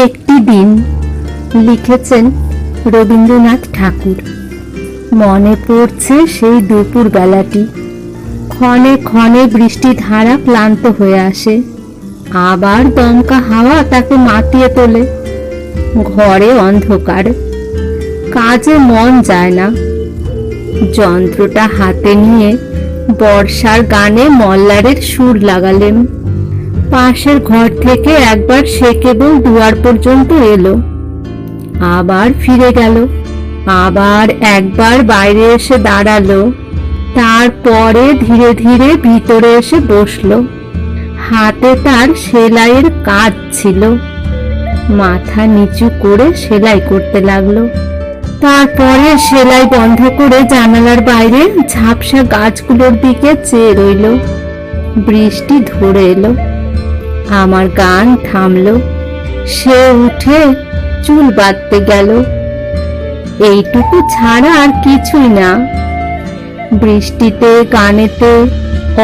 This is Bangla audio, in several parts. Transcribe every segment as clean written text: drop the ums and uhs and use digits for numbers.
একটি দিন, লিখেছেন রবীন্দ্রনাথ ঠাকুর। মনে পড়ছে সেই দুপুর বেলাটি। ক্ষণে ক্ষণে বৃষ্টি ধারা ক্লান্ত হয়ে আসে, আবার দমকা হাওয়া তাকে মাতিয়ে তোলে। ঘরে অন্ধকার, কাজে মন যায় না। যন্ত্রটা হাতে নিয়ে বর্ষার গানে মল্লারের সুর লাগালেন। পাশের ঘর থেকে একবার সে কেবল দুয়ার পর্যন্ত এলো, আবার ফিরে গেল। আবার একবার বাইরে এসে দাঁড়ালো, তারপরে ধীরে ধীরে ভিতরে এসে বসলো। হাতে তার সেলাইয়ের কাজ ছিল, মাথা নিচু করে সেলাই করতে লাগলো। তারপরে সেলাই বন্ধ করে জানালার বাইরে ঝাপসা গাছগুলোর দিকে চেয়ে রইল। বৃষ্টি ধরে এলো, আমার গান থামলো। সে উঠে চুল বাঁধতে গেল। এইটুকু ছাড়া আর কিছুই না। বৃষ্টিতে, গানেতে,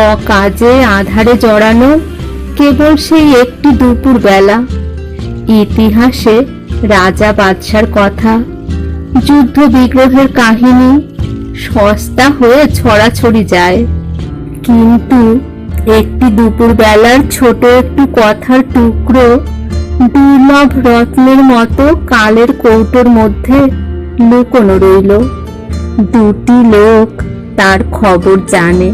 অকাজে, আধারে জড়ানো কেবল সেই একটি দুপুর বেলা। ইতিহাসে রাজা বাদশার কথা, যুদ্ধ বিগ্রহের কাহিনী সস্তা হয়ে ছড়াছড়ি যায়, কিন্তু একটি দুপুর বেলার ছোট একটু কথার টুকরো দুর্লভ রত্নের মতো কালের কৌটোর মধ্যে লুকোনো রইল। দুটি লোক তার খবর জানে।